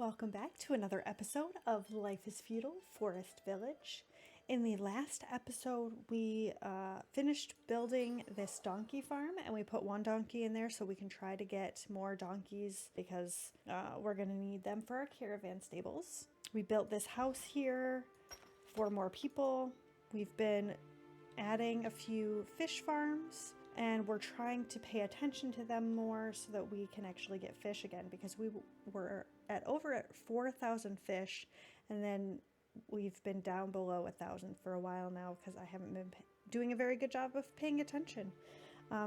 Welcome back to another episode of Life is Feudal, Forest Village. In the last episode, we finished building this donkey farm, and we put one donkey in there so we can try to get more donkeys because we're going to need them for our caravan stables. We built this house here for more people. We've been adding a few fish farms, and we're trying to pay attention to them more so that we can actually get fish again, because we were over at 4,000 fish, and then we've been down below 1,000 for a while now because I haven't been doing a very good job of paying attention.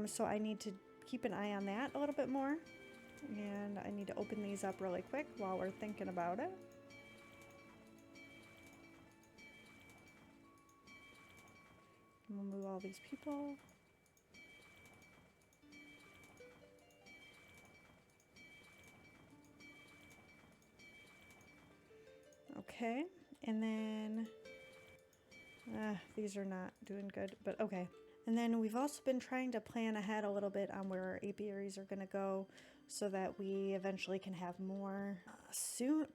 So I need to keep an eye on that a little bit more, and I need to open these up really quick while we're thinking about it. And we'll move all these people. Okay, and then these are not doing good, but okay. And then we've also been trying to plan ahead a little bit on where our apiaries are going to go so that we eventually can have more.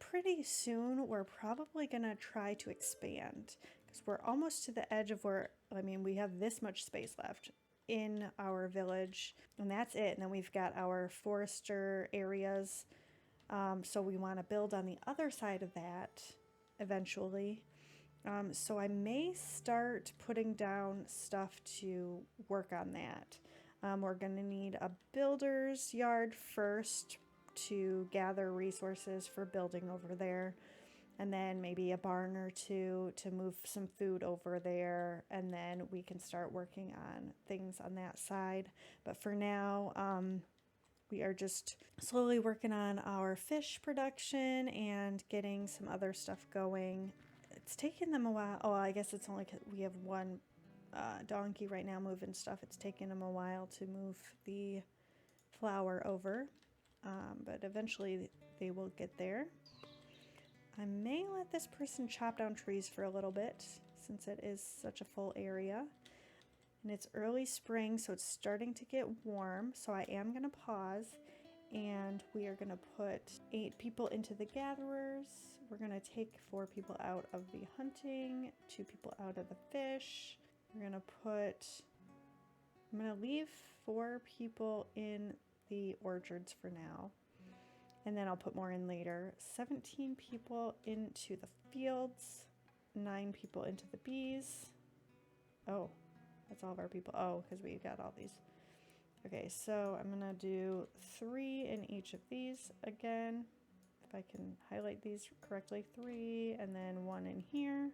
Pretty soon, we're probably going to try to expand because we're almost to the edge of where, we have this much space left in our village, and that's it. And then we've got our forester areas. So we want to build on the other side of that eventually. So I may start putting down stuff to work on that. We're going to need a builder's yard first to gather resources for building over there. And then maybe a barn or two to move some food over there. And then we can start working on things on that side. But for now, we are just slowly working on our fish production and getting some other stuff going. It's taken them a while. Oh, I guess it's only 'cause we have one donkey right now moving stuff. It's taken them a while to move the flour over, but eventually they will get there. I may let this person chop down trees for a little bit since it is such a full area. And it's early spring, so it's starting to get warm. So I am going to pause, and we are going to put 8 people into the gatherers. We're going to take 4 people out of the hunting, 2 people out of the fish. I'm going to leave 4 people in the orchards for now. And then I'll put more in later. 17 people into the fields, 9 people into the bees. Oh. That's all of our people. Oh, because we got all these. Okay, so I'm going to do 3 in each of these again. If I can highlight these correctly. 3, and then 1 in here.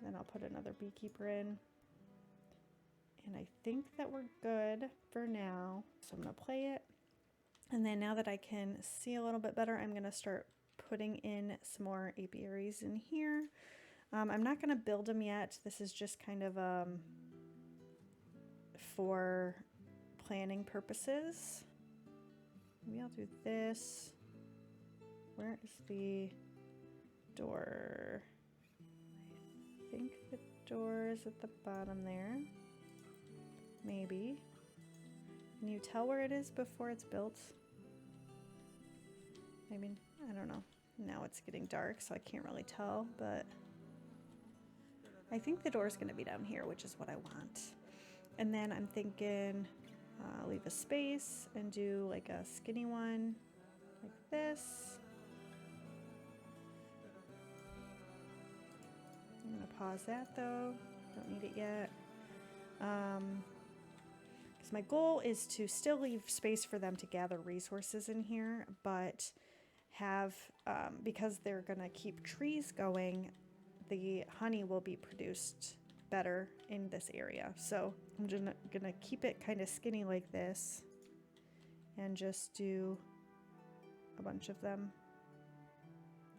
Then I'll put another beekeeper in. And I think that we're good for now. So I'm going to play it. And then now that I can see a little bit better, I'm going to start putting in some more apiaries in here. I'm not going to build them yet. This is just kind of for planning purposes. Maybe I'll do this. Where is the door? I think the door is at the bottom there. Maybe. Can you tell where it is before it's built? I don't know. Now it's getting dark, so I can't really tell, but I think the door is going to be down here, which is what I want. And then I'm thinking leave a space and do like a skinny one like this. I'm going to pause that though. Don't need it yet. Because my goal is to still leave space for them to gather resources in here, but have, because they're going to keep trees going, the honey will be produced better in this area. So I'm just gonna keep it kind of skinny like this and just do a bunch of them.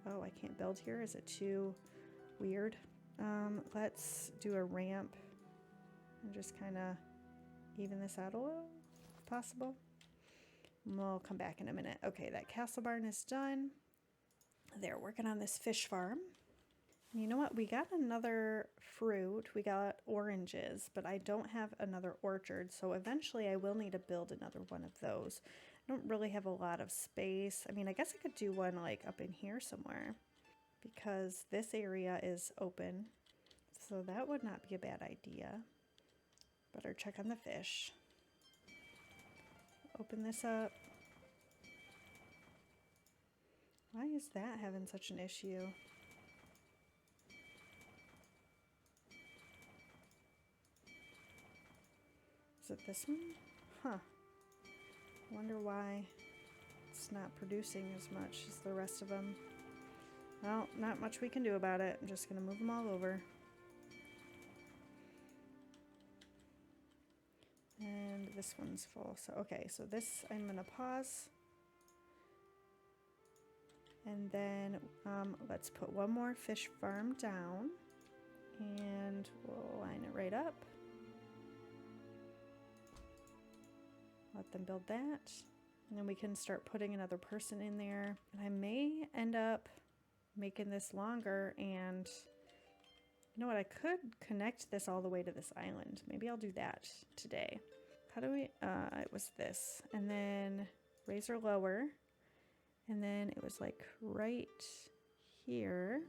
Oh, I can't build here. Is it too weird? Let's do a ramp and just kind of even this out a little if possible. We'll come back in a minute. Okay, that castle barn is done. They're working on this fish farm. You know what? We got another fruit. We got oranges, but I don't have another orchard. So eventually I will need to build another one of those. I don't really have a lot of space. I mean, I guess I could do one like up in here somewhere because this area is open. So that would not be a bad idea. Better check on the fish. Open this up. Why is that having such an issue? Is it this one? Huh. Wonder why it's not producing as much as the rest of them. Well, not much we can do about it. I'm just going to move them all over. And this one's full. So, okay, so this I'm going to pause. And then let's put one more fish farm down. And we'll line it right up. Let them build that. And then we can start putting another person in there. And I may end up making this longer, and you know what, I could connect this all the way to this island. Maybe I'll do that today. How do we, it was this, and then raise or lower, and then it was like right here,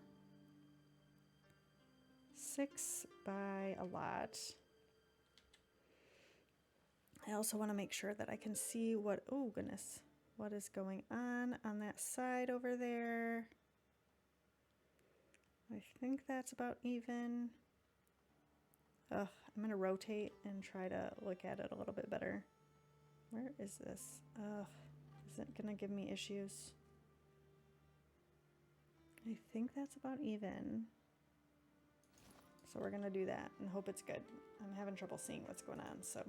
6 by a lot. I also want to make sure that I can see what, oh goodness, what is going on that side over there. I think that's about even. Ugh, I'm going to rotate and try to look at it a little bit better. Where is this? Ugh, is it going to give me issues? I think that's about even. So we're going to do that and hope it's good. I'm having trouble seeing what's going on, so.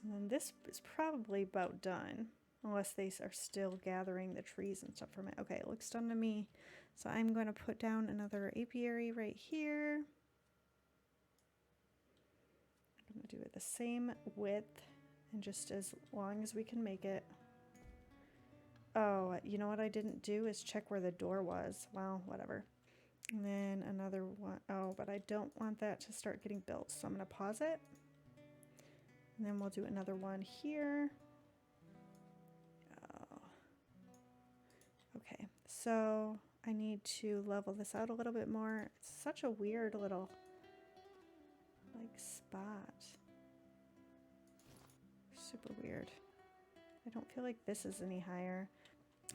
And then this is probably about done, unless they are still gathering the trees and stuff from it. Okay, it looks done to me. So I'm going to put down another apiary right here. I'm going to do it the same width and just as long as we can make it. Oh, you know what I didn't do is check where the door was. Well, whatever. And then another one. Oh, but I don't want that to start getting built. So I'm going to pause it. And then we'll do another one here. Oh. Okay, so I need to level this out a little bit more. It's such a weird little like spot. Super weird. I don't feel like this is any higher.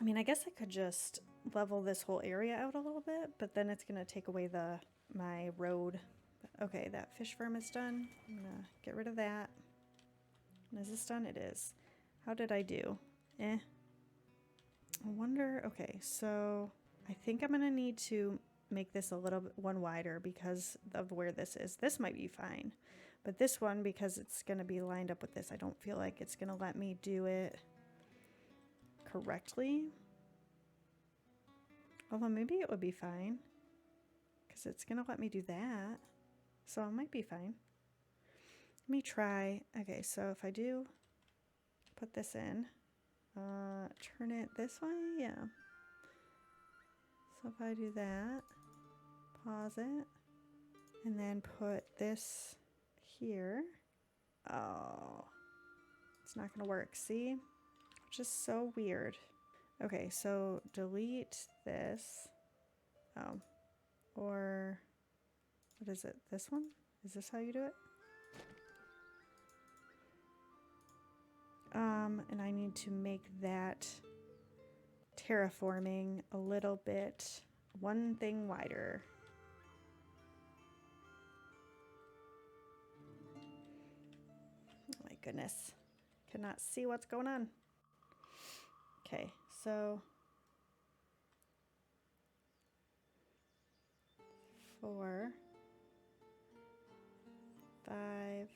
I mean, I guess I could just level this whole area out a little bit, but then it's gonna take away my road. But okay, that fish farm is done. I'm gonna get rid of that. And is this done? It is. How did I do? I wonder, okay, so I think I'm gonna need to make this a little bit one wider because of where this is. This might be fine, but this one, because it's gonna be lined up with this, I don't feel like it's gonna let me do it correctly. Although maybe it would be fine because it's gonna let me do that. So it might be fine. Let me try. Okay, so if I do put this in, turn it this way, yeah. So if I do that, pause it, and then put this here. Oh, it's not gonna work, see? Just so weird. Okay, so delete this. Oh, or what is it? This one? Is this how you do it? And I need to make that terraforming a little bit, one thing wider. Oh my goodness, cannot see what's going on. Okay, so 4, 5,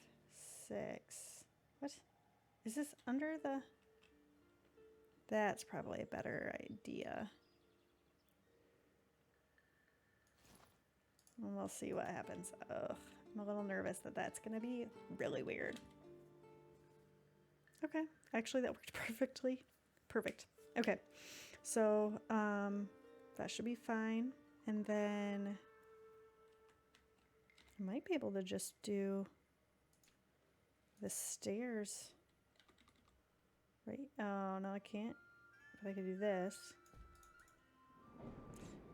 6. What? Is this under the? That's probably a better idea. And we'll see what happens. Ugh, I'm a little nervous that that's gonna be really weird. Okay, actually that worked perfectly. Perfect. Okay, so that should be fine. And then I might be able to just do the stairs Right? Oh, no, I can't. But I could do this.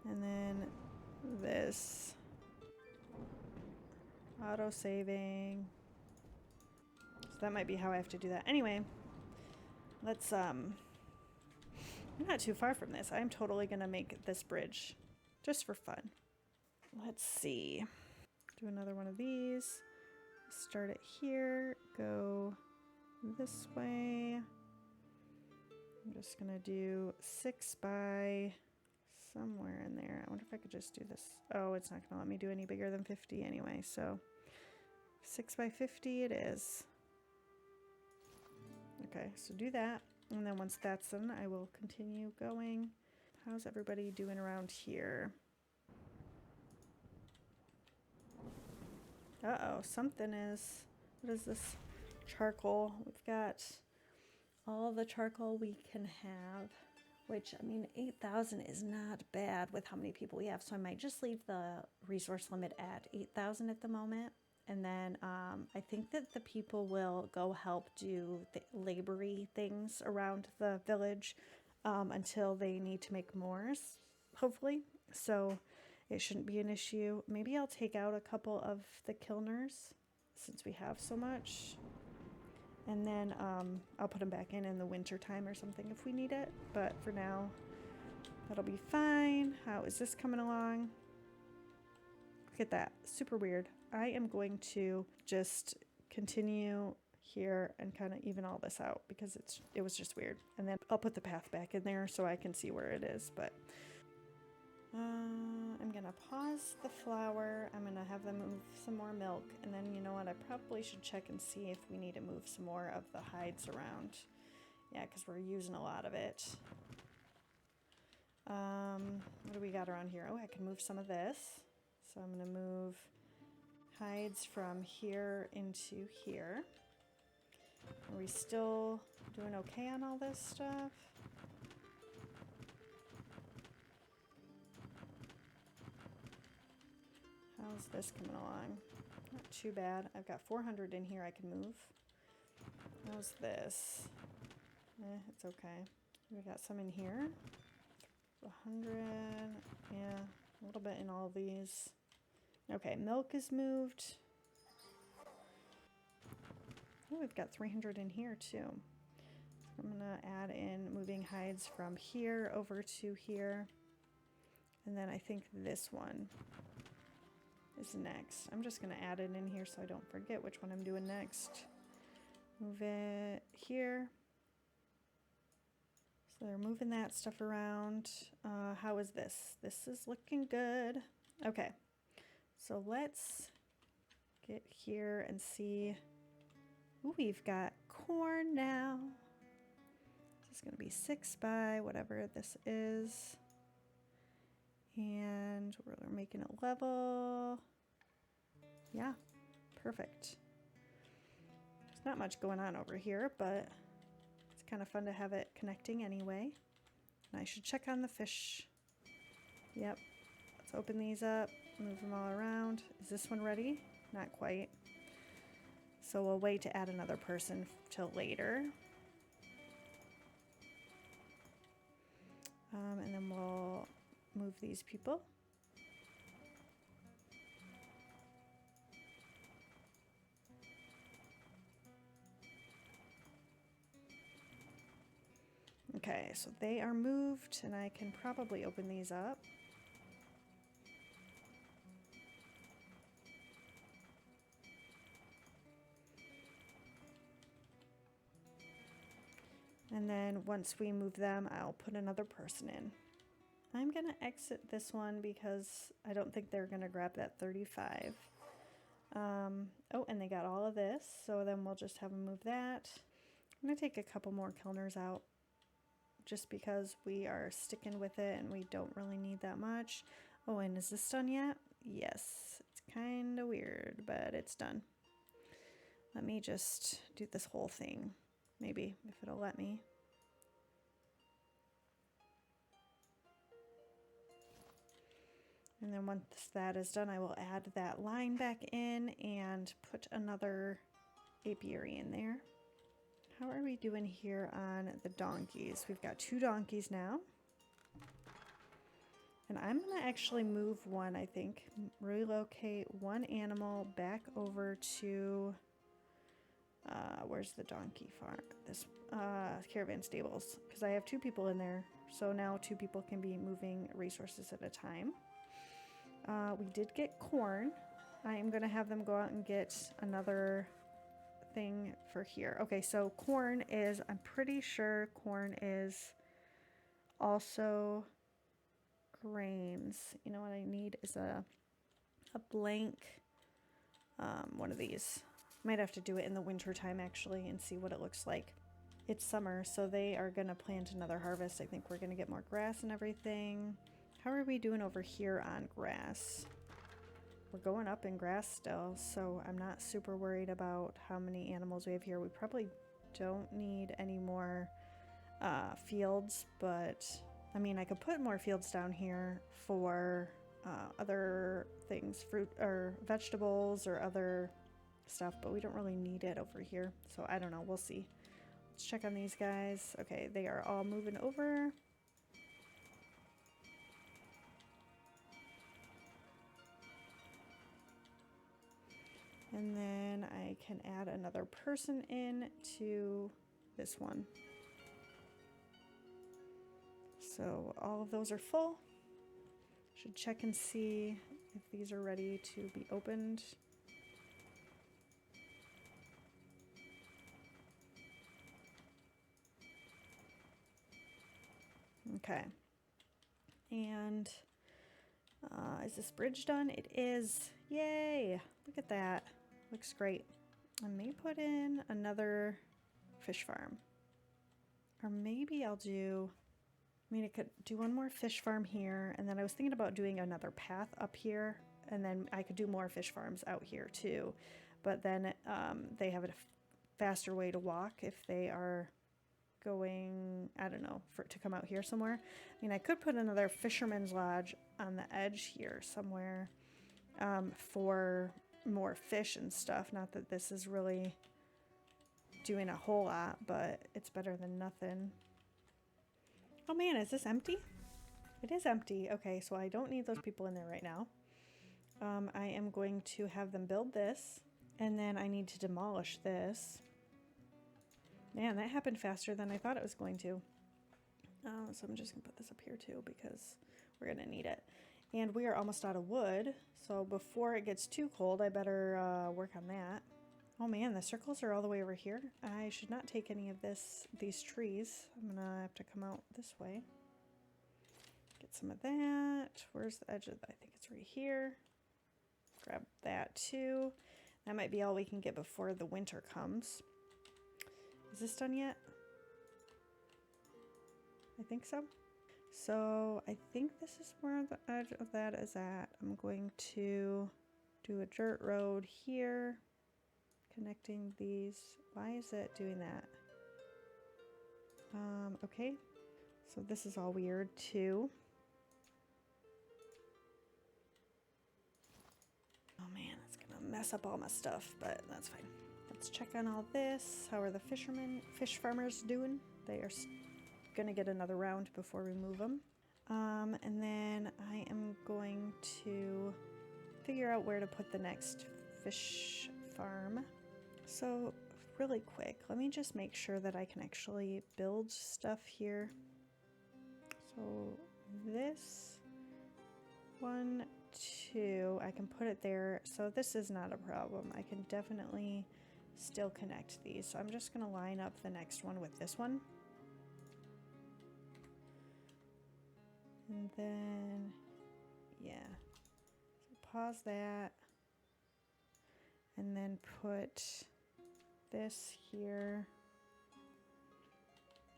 And then this. Auto saving. So that might be how I have to do that. Anyway, let's, I'm not too far from this. I'm totally gonna make this bridge just for fun. Let's see. Do another one of these. Start it here. Go this way. I'm just gonna do 6 by somewhere in there. I wonder if I could just do this. Oh, it's not gonna let me do any bigger than 50 anyway, so 6 by 50 it is. Okay, so do that, and then once that's done, I will continue going. How's everybody doing around here? Uh-oh, something is, what is this? Charcoal. We've got all the charcoal we can have, which, I mean, 8,000 is not bad with how many people we have, so I might just leave the resource limit at 8,000 at the moment. And then I think that the people will go help do the labory things around the village until they need to make more, hopefully. So it shouldn't be an issue. Maybe I'll take out a couple of the kilners since we have so much. And then I'll put them back in the winter time or something if we need it. But for now, that'll be fine. How is this coming along? Look at that. Super weird. I am going to just continue here and kind of even all this out because it was just weird. And then I'll put the path back in there so I can see where it is. But I'm going to pause the flour. I'm going to have them move some more milk. And then, you know what? I probably should check and see if we need to move some more of the hides around. Yeah, because we're using a lot of it. What do we got around here? Oh, I can move some of this. So I'm going to move hides from here into here. Are we still doing okay on all this stuff? How's this coming along? Not too bad. I've got 400 in here I can move. How's this? It's okay. We got some in here. 100. Yeah, a little bit in all these. Okay, milk is moved. Oh, we've got 300 in here too. So I'm gonna add in moving hides from here over to here. And then I think this one is next. I'm just gonna add it in here so I don't forget which one I'm doing next. Move it here. So they're moving that stuff around. How is this? This is looking good. Okay, so let's get here and see. Ooh, we've got corn now. This is gonna be 6 by whatever this is. And we're making it level. Yeah, perfect. There's not much going on over here, but it's kind of fun to have it connecting anyway. And I should check on the fish. Yep, let's open these up, move them all around. Is this one ready? Not quite. So we'll wait to add another person till later. And then we'll move these people. Okay, so they are moved, and I can probably open these up. And then once we move them, I'll put another person in. I'm gonna exit this one because I don't think they're gonna grab that 35. Oh, and they got all of this, so then we'll just have them move that. I'm gonna take a couple more kilners out just because we are sticking with it and we don't really need that much. Oh, and is this done yet? Yes, it's kind of weird, but it's done. Let me just do this whole thing, maybe, if it'll let me. And then once that is done, I will add that line back in and put another apiary in there. How are we doing here on the donkeys? We've got 2 donkeys now. And I'm going to actually move one, I think. Relocate one animal back over to... where's the donkey farm? This caravan stables. Because I have 2 people in there. So now 2 people can be moving resources at a time. We did get corn. I am going to have them go out and get another thing for here. Okay, so corn is, I'm pretty sure corn is also grains. You know what I need is a blank one of these. Might have to do it in the winter time actually and see what it looks like. It's summer, so they are gonna plant another harvest. I think we're gonna get more grass and everything. How are we doing over here on grass? We're going up in grass still, so I'm not super worried about how many animals we have here. We probably don't need any more fields, but I mean, I could put more fields down here for other things, fruit or vegetables or other stuff, but we don't really need it over here. So I don't know, we'll see. Let's check on these guys. Okay, they are all moving over. And then I can add another person in to this one. So all of those are full. Should check and see if these are ready to be opened. Okay. And is this bridge done? It is. Yay! Look at that. Looks great. I may put in another fish farm. Or maybe I'll do... I mean, I could do one more fish farm here, and then I was thinking about doing another path up here, and then I could do more fish farms out here too. But then they have a faster way to walk if they are going, I don't know, to come out here somewhere. I mean, I could put another fisherman's lodge on the edge here somewhere for more fish and stuff. Not that this is really doing a whole lot, but it's better than nothing. Oh man, is this empty? It is empty. Okay, so I don't need those people in there right now. I am going to have them build this, and then I need to demolish this. Man, that happened faster than I thought it was going to. So I'm just going to put this up here too because we're going to need it. And we are almost out of wood, so before it gets too cold, I better work on that. Oh man, the circles are all the way over here. I should not take any of these trees. I'm gonna have to come out this way. Get some of that. Where's the edge of that? I think it's right here. Grab that too. That might be all we can get before the winter comes. Is this done yet? I think so. So I think this is where the edge of that is at. I'm going to do a dirt road here. Connecting these. Why is it doing that? Okay. So this is all weird too. Oh man, it's gonna mess up all my stuff, but that's fine. Let's check on all this. How are the fish farmers doing? They are gonna get another round before we move them. And then I am going to figure out where to put the next fish farm. So really quick, let me just make sure that I can actually build stuff here. So this 1, 2, I can put it there. So this is not a problem. I can definitely still connect these. So I'm just going to line up the next one with this one. And then, yeah. So pause that. And then put this here.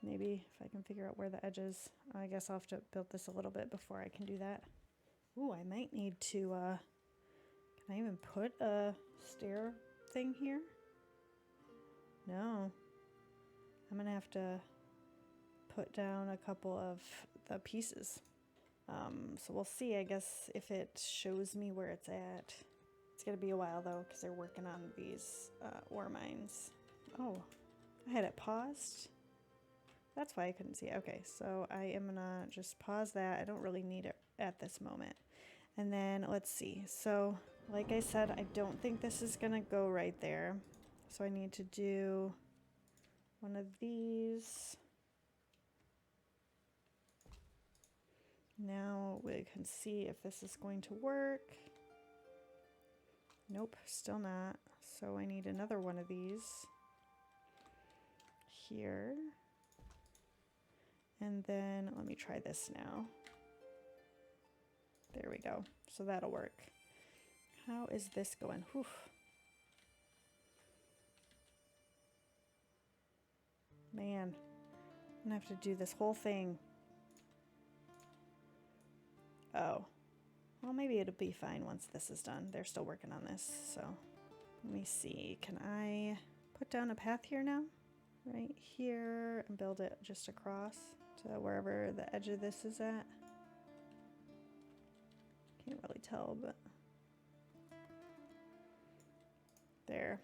Maybe if I can figure out where the edge is. I guess I'll have to build this a little bit before I can do that. Ooh, I might need to, can I even put a stair thing here? No. I'm gonna have to put down a couple of the pieces. So we'll see, I guess, if it shows me where it's at. It's gonna be a while though, because they're working on these ore mines. Oh, I had it paused. That's why I couldn't see it. Okay, so I am gonna just pause that. I don't really need it at this moment. And then let's see. So like I said, I don't think this is gonna go right there. So I need to do one of these. Now we can see if this is going to work. Nope, still not. So I need another one of these here. And then let me try this now. There we go. So that'll work. How is this going? Whew. Man, I'm gonna have to do this whole thing. Oh, well, maybe it'll be fine once this is done. They're still working on this, so let me see. Can I put down a path here now? Right here, and build it just across to wherever the edge of this is at. Can't really tell, but there.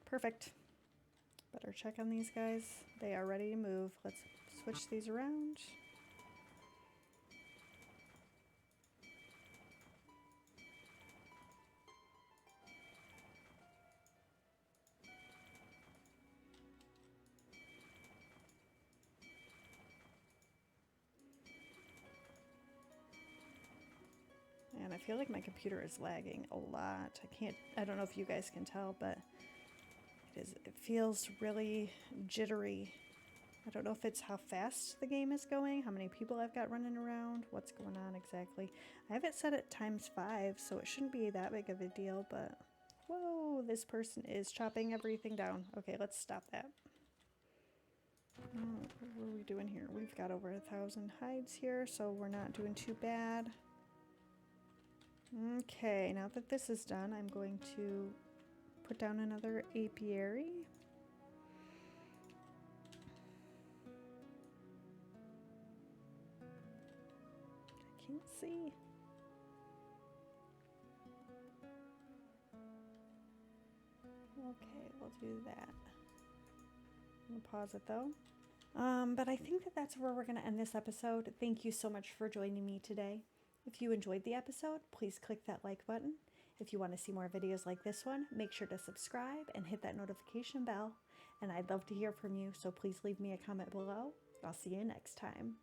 Perfect. Better check on these guys. They are ready to move. Let's switch these around. And I feel like my computer is lagging a lot. I don't know if you guys can tell, but it feels really jittery. I don't know if it's how fast the game is going, how many people I've got running around, what's going on exactly. I have it set at ×5, so it shouldn't be that big of a deal, but whoa, this person is chopping everything down. Okay, let's stop that. What are we doing here? We've got over 1,000 hides here, so we're not doing too bad. Okay, now that this is done, I'm going to put down another apiary. I can't see. Okay, we'll do that. I'm gonna pause it though. But I think that that's where we're gonna end this episode. Thank you so much for joining me today. If you enjoyed the episode, please click that like button. If you want to see more videos like this one, make sure to subscribe and hit that notification bell. And I'd love to hear from you, so please leave me a comment below. I'll see you next time.